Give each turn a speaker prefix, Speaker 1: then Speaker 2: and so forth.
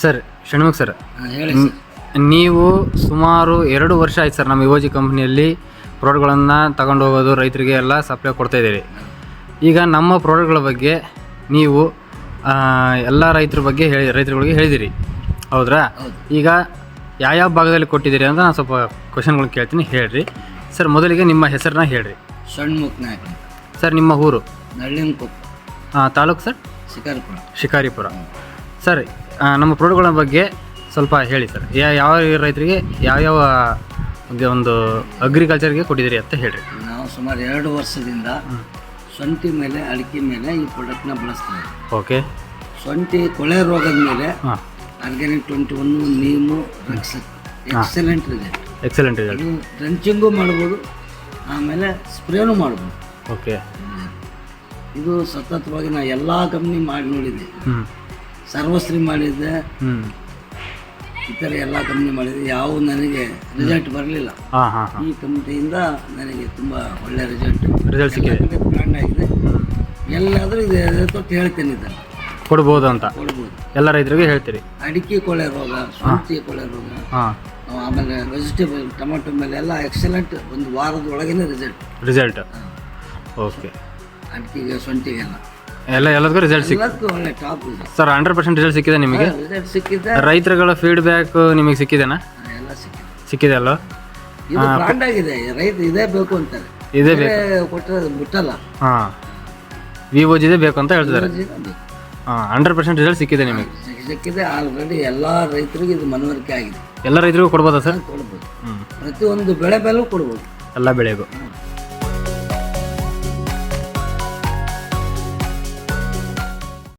Speaker 1: Sir Shanmukh sir,
Speaker 2: ಹೇಳಿ sir.
Speaker 1: ನೀವು ಸುಮಾರು 2 ವರ್ಷ ಆಯ್ತು ಸರ್ ನಮ್ಮ ಯುವಜಿ ಕಂಪ್ನಿಯಲ್ಲಿ ಪ್ರಾಡಕ್ಟ್ಗಳನ್ನು ತಗೊಂಡು ಹೋಗೋದು ರೈತರಿಗೆ ಎಲ್ಲ ಸಪ್ಲೈ ಕೊಡ್ತಾಯಿದ್ದೀರಿ. ಈಗ ನಮ್ಮ ಪ್ರಾಡಕ್ಟ್ಗಳ ಬಗ್ಗೆ ನೀವು ಎಲ್ಲ ರೈತರುಗಳಿಗೆ ಹೇಳಿದಿರಿ, ಹೌದ್ರಾ? ಈಗ ಯಾವ್ಯಾವ ಭಾಗದಲ್ಲಿ ಕೊಟ್ಟಿದ್ದೀರಿ ಅಂತ ನಾನು ಸ್ವಲ್ಪ ಕ್ವಶನ್ಗಳನ್ನ ಕೇಳ್ತೀನಿ, ಹೇಳ್ರಿ ಸರ್. ಮೊದಲಿಗೆ ನಿಮ್ಮ ಹೆಸರನ್ನ ಹೇಳ್ರಿ.
Speaker 2: ಷಣ್ಮುಖ್ ನಾಯಕ್
Speaker 1: ಸರ್, ನಿಮ್ಮ ಊರು?
Speaker 2: ನಳ್ಳಿನಕೊಪ್ಪ.
Speaker 1: ತಾಲೂಕು ಸರ್? ಶಿಕಾರಿಪುರ. ಸರ್, ನಮ್ಮ ಪ್ರಾಡಕ್ಟ್ಗಳ ಬಗ್ಗೆ ಸ್ವಲ್ಪ ಹೇಳಿ ಸರ್. ಯಾವ ರೈತರಿಗೆ ಯಾವ್ಯಾವ ಒಂದು ಅಗ್ರಿಕಲ್ಚರ್ಗೆ ಕೊಟ್ಟಿದ್ದೀರಿ ಅಂತ ಹೇಳ್ರಿ.
Speaker 2: ನಾವು ಸುಮಾರು 2 ವರ್ಷದಿಂದ ಶುಂಠಿ ಮೇಲೆ, ಅಡಿಕೆ ಮೇಲೆ ಈ ಪ್ರಾಡಕ್ಟ್ನ ಬಳಸ್ತೀವಿ.
Speaker 1: ಓಕೆ.
Speaker 2: ಶುಂಠಿ ಕೊಳೆ ರೋಗದ ಮೇಲೆ ಆರ್ಗ್ಯಾನಿಕ್ 21 ನೀಮು ಎಕ್ಸಲೆಂಟ್ ರಿಸಲ್ಟ್. ಇದು ಡ್ರಂಚಿಂಗು ಮಾಡ್ಬೋದು, ಆಮೇಲೆ ಸ್ಪ್ರೇನು ಮಾಡ್ಬೋದು.
Speaker 1: ಓಕೆ.
Speaker 2: ಇದು ಸತತವಾಗಿ ನಾ ಎಲ್ಲ ಕಂಪ್ನಿ ಮಾಡಿ ನೋಡಿದ್ದೆ. ಸರ್ವಶ್ರೀ ಮಾಡಿದ್ದೆ, ಇತರ ಎಲ್ಲ ಕಂಪ್ನಿ ಮಾಡಿದ್ದೆ, ಯಾವ ನನಗೆ ರಿಸಲ್ಟ್ ಬರಲಿಲ್ಲ. ಈ ಕಂಪ್ನಿಯಿಂದ ನನಗೆ ತುಂಬ ಒಳ್ಳೆ ರಿಸಲ್ಟ್ ಸಿಕ್ಕಿದೆ. ಬ್ರ್ಯಾಂಡ್ ಆಗಿದೆ. ಎಲ್ಲಾದರೂ ಇದೆ ತೊಟ್ಟು ಹೇಳ್ತೇನೆ, ಇದನ್ನು
Speaker 1: ಕೊಡ್ಬೋದು ಅಂತ
Speaker 2: ಕೊಡ್ಬೋದು.
Speaker 1: ಎಲ್ಲ ರೈತರಿಗೆ ಹೇಳ್ತೀರಿ.
Speaker 2: ಅಡಿಕೆ ಕೊಳೆ ರೋಗ, ಶುಂಠಿ ಕೊಳೆ ರೋಗ, ಆಮೇಲೆ ವೆಜಿಟೇಬಲ್ ಟೊಮೆಟೊ ಮೇಲೆ ಎಲ್ಲ ಎಕ್ಸಲೆಂಟ್, ಒಂದು ವಾರದ ಒಳಗೇನೆ ರಿಸಲ್ಟ್. ಓಕೆ. ಅಡಿಕೆಗೆ, ಶುಂಠಿಗೆಲ್ಲ
Speaker 1: ಎಲ್ಲದಕ್ಕೂ ರಿಸಲ್ಟ್ ಸಿಕ್ಕಿದೆ
Speaker 2: ಒಳ್ಳೆ ಟಾಪ್ ಇದೆ
Speaker 1: ಸರ್. 100% ರಿಸಲ್ಟ್ ಸಿಕ್ಕಿದೆ ನಿಮಗೆ?
Speaker 2: ರಿಸಲ್ಟ್ ಸಿಕ್ಕಿದೆ.
Speaker 1: ರೈತರುಗಳ ಫೀಡ್ಬ್ಯಾಕ್ ನಿಮಗೆ ಸಿಕ್ಕಿದೆನಾ?
Speaker 2: ಎಲ್ಲ
Speaker 1: ಸಿಕ್ಕಿದೆ ಅಲ್ವಾ?
Speaker 2: ಇದು ಬ್ರಾಂಡ್ ಆಗಿದೆ. ರೈತ ಇದೇ ಬೇಕು ಅಂತಾರೆ,
Speaker 1: ಇದೇ ಬೇಕು
Speaker 2: ಕೊಟ್ಟರೆ ಬಿಟ್ಟಲ್ಲ.
Speaker 1: ವಿವೋಜಿದೆ ಬೇಕು ಅಂತ ಹೇಳ್ತಿದ್ದಾರೆ. 100% ರಿಸಲ್ಟ್ ಸಿಕ್ಕಿದೆ ನಿಮಗೆ?
Speaker 2: ಸಿಕ್ಕಿದೆ. ಆಲ್ರೆಡಿ ಎಲ್ಲ ರೈತರಿಗೆ ಇದು ಮನವರಿಕೆ ಆಗಿದೆ.
Speaker 1: ಎಲ್ಲ ರೈತರಿಗೂ ಕೊಡ್ಬೋದಾ ಸರ್?
Speaker 2: ಕೊಡ್ಬೋದು. ಪ್ರತಿಯೊಂದು ಬೆಳೆ ಮೇಲೂ ಕೊಡ್ಬೋದು,
Speaker 1: ಎಲ್ಲ ಬೆಳೆಗೂ.